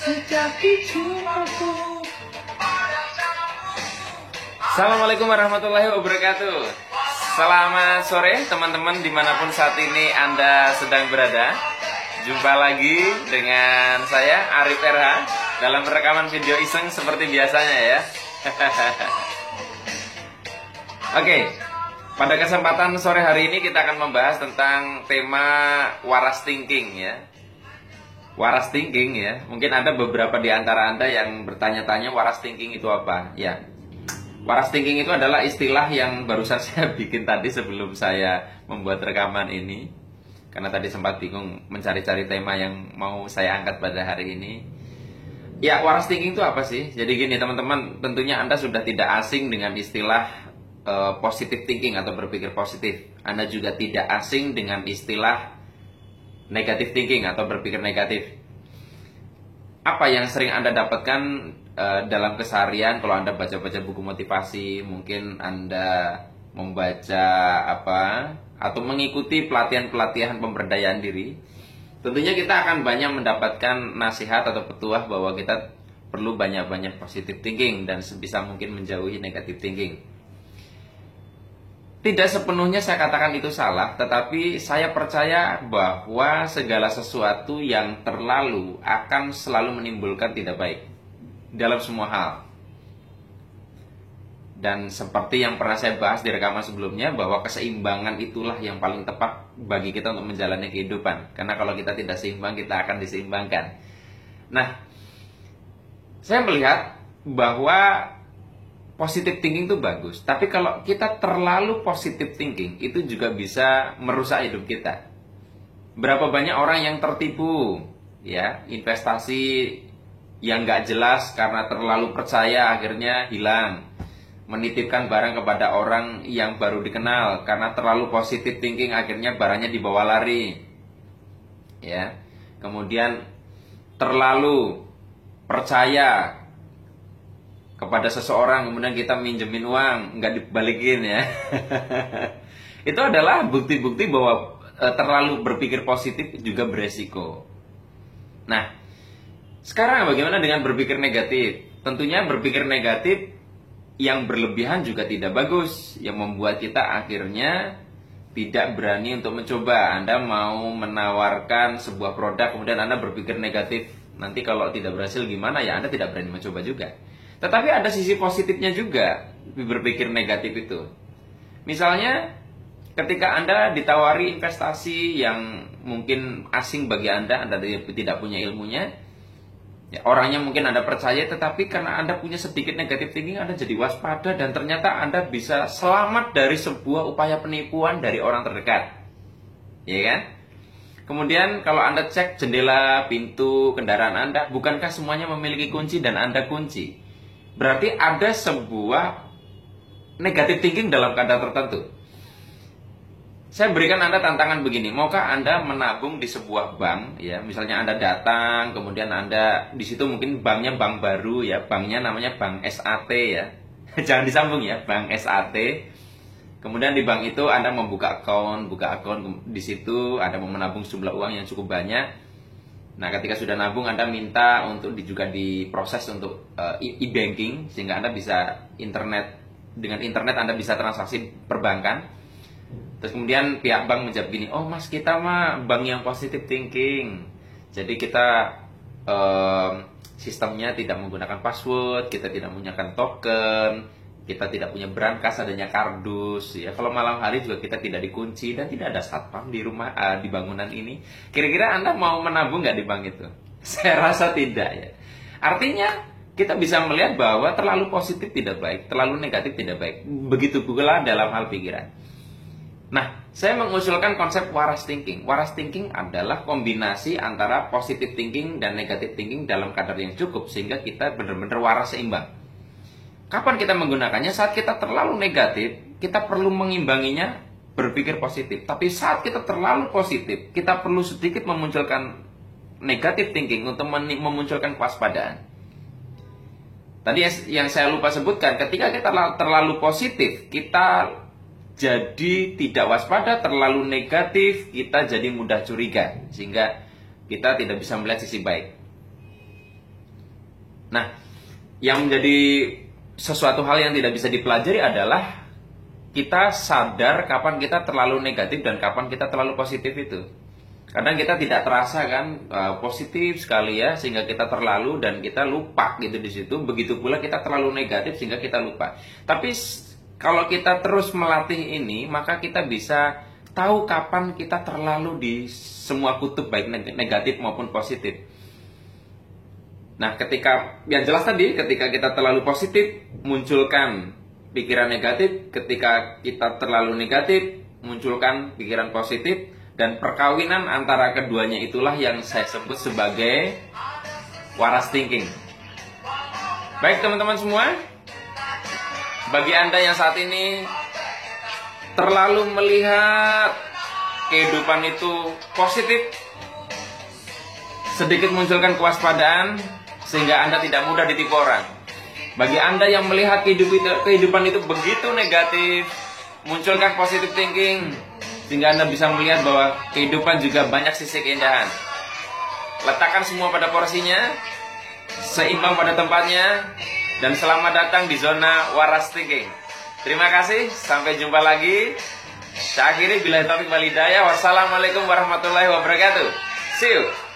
sejati jumaku. Assalamualaikum warahmatullahi wabarakatuh. Selamat sore teman-teman dimanapun saat ini Anda sedang berada. Jumpa lagi dengan saya Arif RH dalam rekaman video iseng seperti biasanya ya. Oke, pada kesempatan sore hari ini kita akan membahas tentang tema waras thinking ya. Waras thinking ya. Mungkin ada beberapa di antara Anda yang bertanya-tanya waras thinking itu apa? Ya. Waras thinking itu adalah istilah yang barusan saya bikin tadi sebelum saya membuat rekaman ini. Karena tadi sempat bingung mencari-cari tema yang mau saya angkat pada hari ini. Ya, waras thinking itu apa sih? Jadi gini teman-teman, tentunya Anda sudah tidak asing dengan istilah positive thinking atau berpikir positif. Anda juga tidak asing dengan istilah negative thinking atau berpikir negatif. Apa yang sering Anda dapatkan dalam keseharian kalau Anda baca-baca buku motivasi, mungkin Anda membaca atau mengikuti pelatihan-pelatihan pemberdayaan diri, tentunya kita akan banyak mendapatkan nasihat atau petuah bahwa kita perlu banyak-banyak positive thinking dan sebisa mungkin menjauhi negative thinking. Tidak sepenuhnya saya katakan itu salah, tetapi saya percaya bahwa segala sesuatu yang terlalu akan selalu menimbulkan tidak baik dalam semua hal. Dan seperti yang pernah saya bahas di rekaman sebelumnya, bahwa keseimbangan itulah yang paling tepat bagi kita untuk menjalani kehidupan. Karena kalau kita tidak seimbang, kita akan diseimbangkan. Nah, saya melihat bahwa positive thinking itu bagus, tapi kalau kita terlalu positive thinking, itu juga bisa merusak hidup kita. Berapa banyak orang yang tertipu, ya, investasi yang nggak jelas karena terlalu percaya akhirnya hilang. Menitipkan barang kepada orang yang baru dikenal karena terlalu positive thinking akhirnya barangnya dibawa lari. Ya. Kemudian terlalu percaya kepada seseorang, kemudian kita minjemin uang nggak dibalikin ya. Itu adalah bukti-bukti bahwa terlalu berpikir positif juga beresiko. Nah, sekarang bagaimana dengan berpikir negatif? Tentunya berpikir negatif yang berlebihan juga tidak bagus, yang membuat kita akhirnya tidak berani untuk mencoba. Anda mau menawarkan sebuah produk, kemudian Anda berpikir negatif, nanti kalau tidak berhasil gimana ya, Anda tidak berani mencoba juga. Tetapi ada sisi positifnya juga berpikir negatif itu. Misalnya ketika Anda ditawari investasi yang mungkin asing bagi Anda tidak punya ilmunya, ya, orangnya mungkin Anda percaya, tetapi karena Anda punya sedikit negatif thinking, Anda jadi waspada dan ternyata Anda bisa selamat dari sebuah upaya penipuan dari orang terdekat. Ya kan? Kemudian kalau Anda cek jendela, pintu, kendaraan Anda, bukankah semuanya memiliki kunci dan Anda kunci? Berarti ada sebuah negative thinking dalam keadaan tertentu. Saya berikan Anda tantangan begini, maukah Anda menabung di sebuah bank, ya, misalnya Anda datang, kemudian Anda di situ mungkin banknya bank baru, ya, banknya namanya bank SAT, ya, jangan disambung ya, bank SAT. Kemudian di bank itu Anda membuka akun, di situ Anda mau menabung sejumlah uang yang cukup banyak. Nah, ketika sudah nabung, Anda minta untuk juga diproses untuk e-banking, sehingga Anda bisa dengan internet Anda bisa transaksi perbankan. Terus kemudian pihak bank menjawab gini, oh mas, kita mah bank yang positive thinking, jadi kita sistemnya tidak menggunakan password, kita tidak menggunakan token, kita tidak punya brankas, adanya kardus, ya. Kalau malam hari juga kita tidak dikunci dan tidak ada satpam di rumah, di bangunan ini. Kira-kira Anda mau menabung nggak di bank itu? Saya rasa tidak ya. Artinya kita bisa melihat bahwa terlalu positif tidak baik, terlalu negatif tidak baik. Begitu pula dalam hal pikiran. Nah, saya mengusulkan konsep waras thinking. Waras thinking adalah kombinasi antara positive thinking dan negative thinking dalam kadar yang cukup, sehingga kita benar-benar waras seimbang. Kapan kita menggunakannya? Saat kita terlalu negatif, kita perlu mengimbanginya berpikir positif. Tapi saat kita terlalu positif, kita perlu sedikit memunculkan negative thinking untuk memunculkan kewaspadaan. Tadi yang saya lupa sebutkan, ketika kita terlalu positif, kita jadi tidak waspada, terlalu negatif, kita jadi mudah curiga, sehingga kita tidak bisa melihat sisi baik. Nah, yang menjadi sesuatu hal yang tidak bisa dipelajari adalah kita sadar kapan kita terlalu negatif dan kapan kita terlalu positif itu. Kadang kita tidak terasa kan positif sekali ya, sehingga kita terlalu dan kita lupa gitu di situ. Begitu pula kita terlalu negatif sehingga kita lupa. Tapi kalau kita terus melatih ini, maka kita bisa tahu kapan kita terlalu di semua kutub, baik negatif maupun positif. Nah, yang jelas tadi, ketika kita terlalu positif, munculkan pikiran negatif. Ketika kita terlalu negatif, munculkan pikiran positif. Dan perkawinan antara keduanya itulah yang saya sebut sebagai waras thinking. Baik teman-teman semua, bagi Anda yang saat ini terlalu melihat kehidupan itu positif, sedikit munculkan kewaspadaan sehingga Anda tidak mudah ditipu orang. Bagi Anda yang melihat kehidupan itu begitu negatif, munculkan positive thinking sehingga Anda bisa melihat bahwa kehidupan juga banyak sisi keindahan. Letakkan semua pada porsinya, seimbang pada tempatnya, dan selamat datang di zona waras thinking. Terima kasih, sampai jumpa lagi. Saya akhiri, billahi taufiq wal hidayah. Wassalamualaikum warahmatullahi wabarakatuh. See you.